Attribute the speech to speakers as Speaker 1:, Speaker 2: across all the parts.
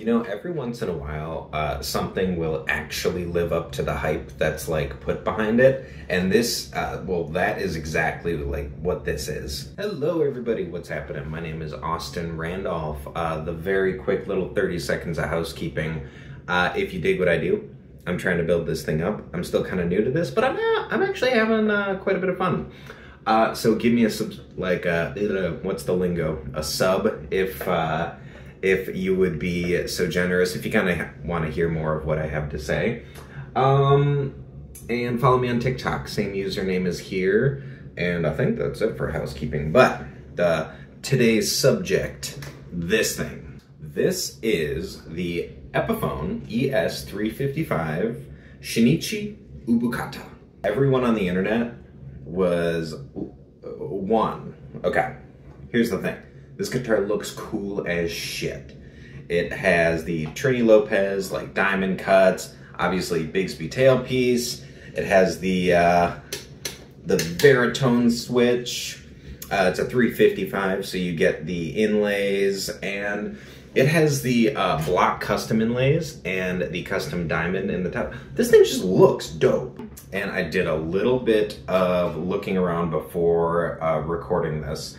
Speaker 1: You know, every once in a while, something will actually live up to the hype that's like put behind it. And this, well, that is exactly like what this is. Hello, everybody. What's happening? My name is Austin Randolph. The very quick little 30 seconds of housekeeping. If you dig what I do, I'm trying to build this thing up. I'm still kind of new to this, but I'm actually having quite a bit of fun. So give me a sub, like, what's the lingo? A sub if you would be so generous, if you kind of want to hear more of what I have to say. And follow me on TikTok, same username is here. And I think that's it for housekeeping. But today's subject, this thing. This is the Epiphone ES-355 Shinichi Ubukata. Everyone on the internet was one. Okay, here's the thing. This guitar looks cool as shit. It has the Trini Lopez, like diamond cuts, obviously Bigsby tailpiece. It has the baritone switch. It's a 355, so you get the inlays, and it has the block custom inlays and the custom diamond in the top. This thing just looks dope. And I did a little bit of looking around before recording this.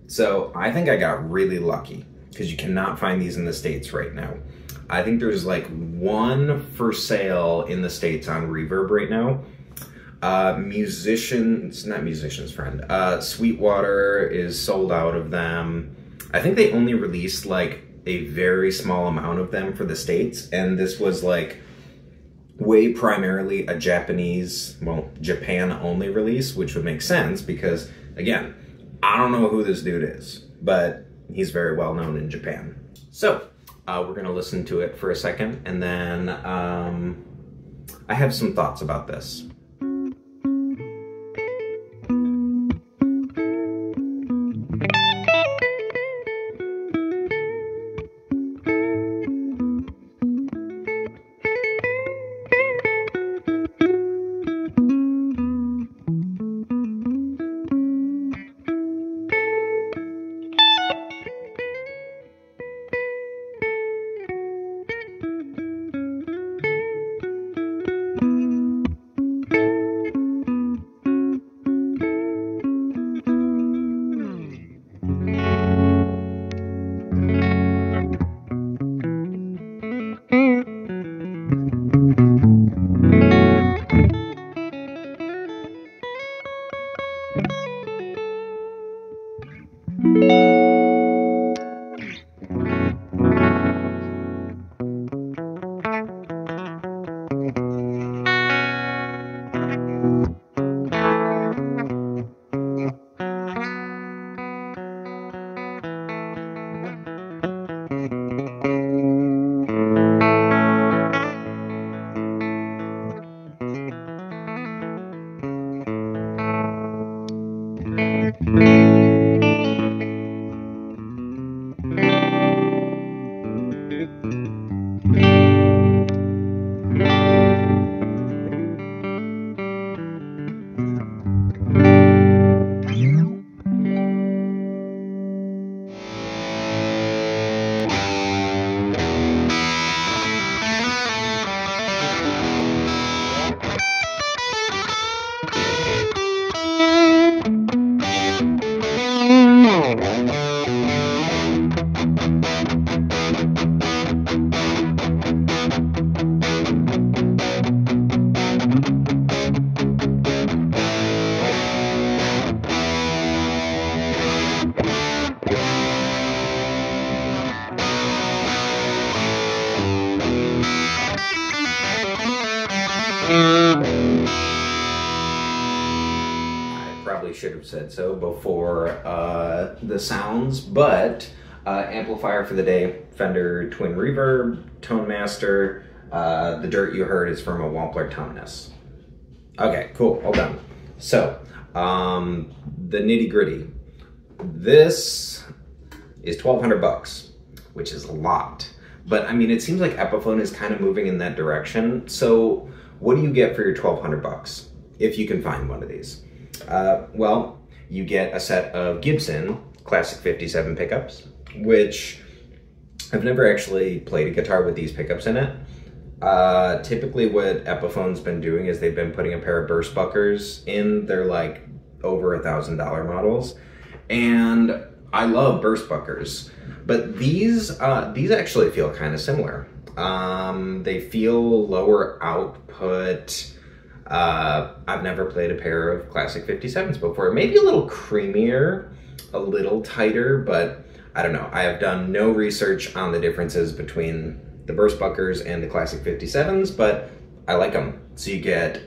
Speaker 1: So I think I got really lucky because you cannot find these in the States right now. I think there's like one for sale in the States on Reverb right now. Not Musician's Friend. Sweetwater is sold out of them. I think they only released like a very small amount of them for the States. And this was like way primarily a Japanese, well, Japan only release, which would make sense because, again, I don't know who this dude is, but he's very well known in Japan. So we're gonna listen to it for a second, and then I have some thoughts about this. Should have said so before the sounds, but amplifier for the day, Fender Twin Reverb, Tone Master. The dirt you heard is from a Wampler Toneness. Okay, cool, all done. So, the nitty gritty. This is 1,200 bucks, which is a lot. But I mean, it seems like Epiphone is kind of moving in that direction. So what do you get for your 1,200 bucks if you can find one of these? Well, you get a set of Gibson Classic 57 pickups, which I've never actually played a guitar with these pickups in it. Typically what Epiphone's been doing is they've been putting a pair of burst buckers in. They're like over $1,000 models. And I love burst buckers, but these actually feel kind of similar. They feel lower output. I've never played a pair of classic 57s before. Maybe a little creamier, a little tighter, but I don't know. I have done no research on the differences between the burst buckers and the classic 57s, but I like them. So you get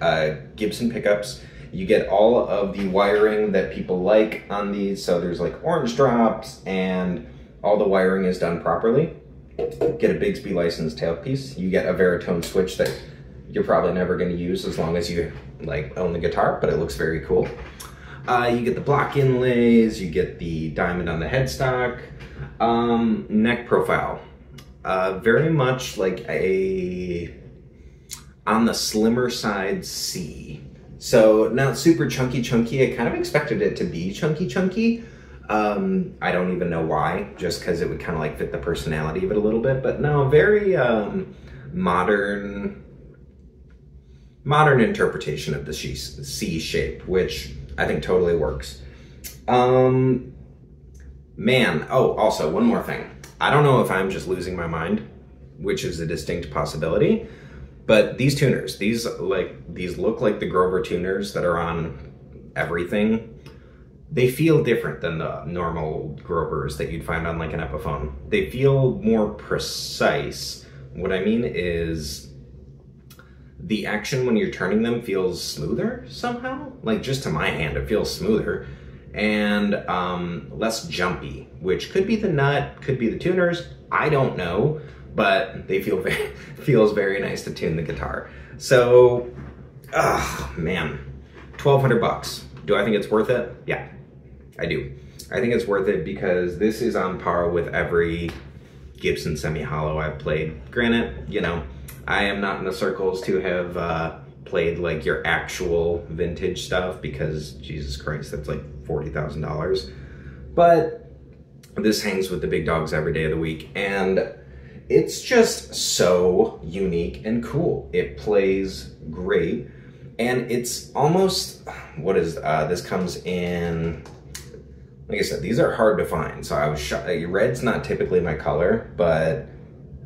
Speaker 1: Gibson pickups. You get all of the wiring that people like on these. So there's like orange drops and all the wiring is done properly. Get a Bigsby licensed tailpiece. You get a Veritone switch that you're probably never going to use as long as you like own the guitar, but it looks very cool. You get the block inlays, you get the diamond on the headstock, neck profile. Very much like on the slimmer side C. So not super chunky. I kind of expected it to be chunky. I don't even know why, just because it would kind of like fit the personality of it a little bit, but no, very modern interpretation of the C shape, which I think totally works. Man, oh, also one more thing. I don't know if I'm just losing my mind, which is a distinct possibility, but these tuners, these look like the Grover tuners that are on everything. They feel different than the normal Grovers that you'd find on like an Epiphone. They feel more precise. What I mean is the action when you're turning them feels smoother somehow. Like just to my hand, it feels smoother and less jumpy, which could be the nut, could be the tuners. I don't know, but they feels very nice to tune the guitar. So, man, 1,200 bucks. Do I think it's worth it? Yeah, I do. I think it's worth it because this is on par with every Gibson semi-hollow I've played. Granted, you know, I am not in the circles to have played like your actual vintage stuff because Jesus Christ, that's like $40,000. But this hangs with the big dogs every day of the week, and it's just so unique and cool. It plays great, and it's almost, what is, this comes in, like I said, these are hard to find, so I was shocked. Red's not typically my color, but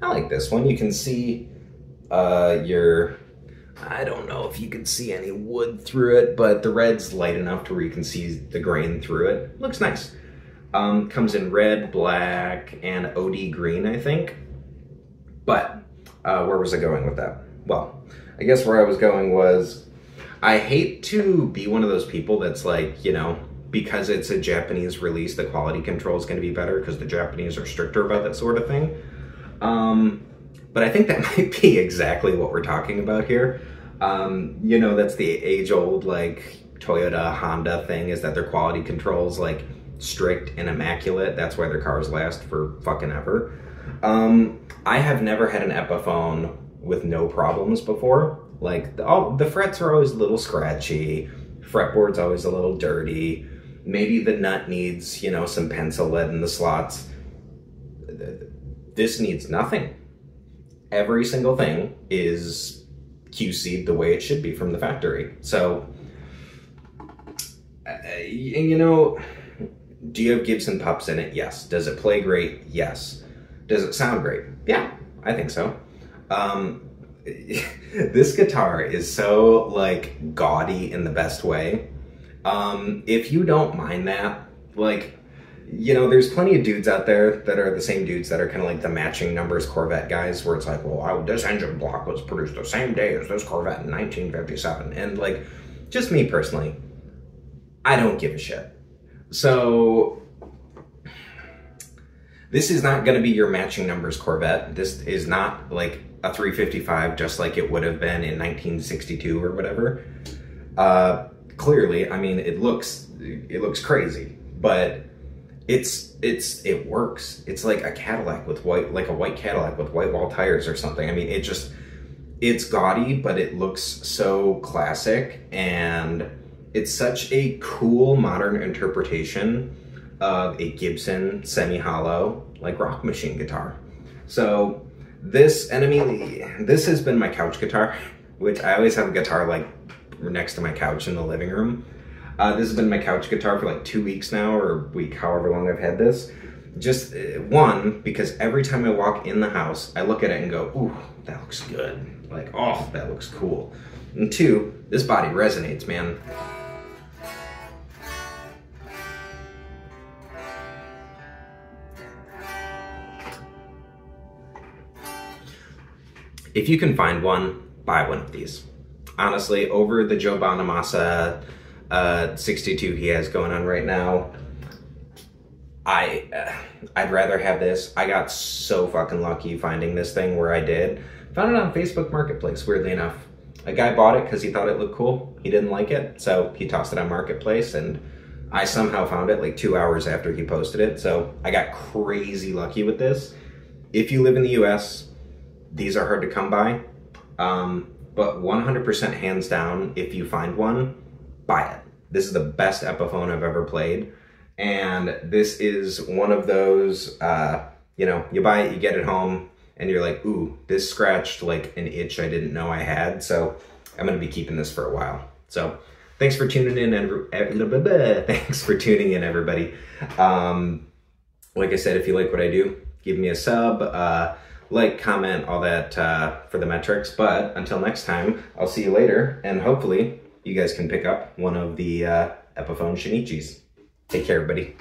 Speaker 1: I like this one. You can see I don't know if you can see any wood through it, but the red's light enough to where you can see the grain through it. Looks nice. Comes in red, black, and OD green, I think. But where was I going with that? Well, I guess where I was going was, I hate to be one of those people that's like, you know, because it's a Japanese release, the quality control is going to be better because the Japanese are stricter about that sort of thing. But I think that might be exactly what we're talking about here. You know, that's the age-old, like, Toyota, Honda thing, is that their quality control's, like, strict and immaculate. That's why their cars last for fucking ever. I have never had an Epiphone with no problems before. Like, the frets are always a little scratchy, fretboard's always a little dirty, maybe the nut needs, you know, some pencil lead in the slots. This needs nothing. Every single thing is QC'd the way it should be from the factory. So, you know, do you have Gibson pups in it? Yes. Does it play great? Yes. Does it sound great? Yeah, I think so. This guitar is so, like, gaudy in the best way. If you don't mind that, like, you know, there's plenty of dudes out there that are the same dudes that are kind of like the matching numbers Corvette guys, where it's like, well, this engine block was produced the same day as this Corvette in 1957. And, like, just me personally, I don't give a shit. So, this is not going to be your matching numbers Corvette. This is not, like, a 355 just like it would have been in 1962 or whatever. Clearly, I mean, it looks crazy, but it works. It's like a Cadillac with like a white Cadillac with white wall tires or something. I mean, it's gaudy, but it looks so classic, and it's such a cool modern interpretation of a Gibson semi-hollow, like, rock machine guitar. So this, and I mean, this has been my couch guitar, which I always have a guitar like next to my couch in the living room. This has been my couch guitar for like 2 weeks now, or a week, however long I've had this. Just one, because every time I walk in the house, I look at it and go, ooh, that looks good. Like, oh, that looks cool. And two, this body resonates, man. If you can find one, buy one of these. Honestly, over the Joe Bonamassa 62 he has going on right now, I'd rather have this. I got so fucking lucky finding this thing where I did. Found it on Facebook Marketplace, weirdly enough. A guy bought it because he thought it looked cool. He didn't like it, so he tossed it on Marketplace, and I somehow found it like 2 hours after he posted it, so I got crazy lucky with this. If you live in the US, these are hard to come by, but 100% hands down, if you find one, buy it. This is the best Epiphone I've ever played, and this is one of those, you know, you buy it, you get it home, and you're like, ooh, this scratched like an itch I didn't know I had, so I'm gonna be keeping this for a while. So thanks for tuning in, thanks for tuning in, everybody. Like I said, if you like what I do, give me a sub, like, comment, all that for the metrics. But until next time, I'll see you later, and hopefully you guys can pick up one of the Epiphone Shinichis. Take care, everybody.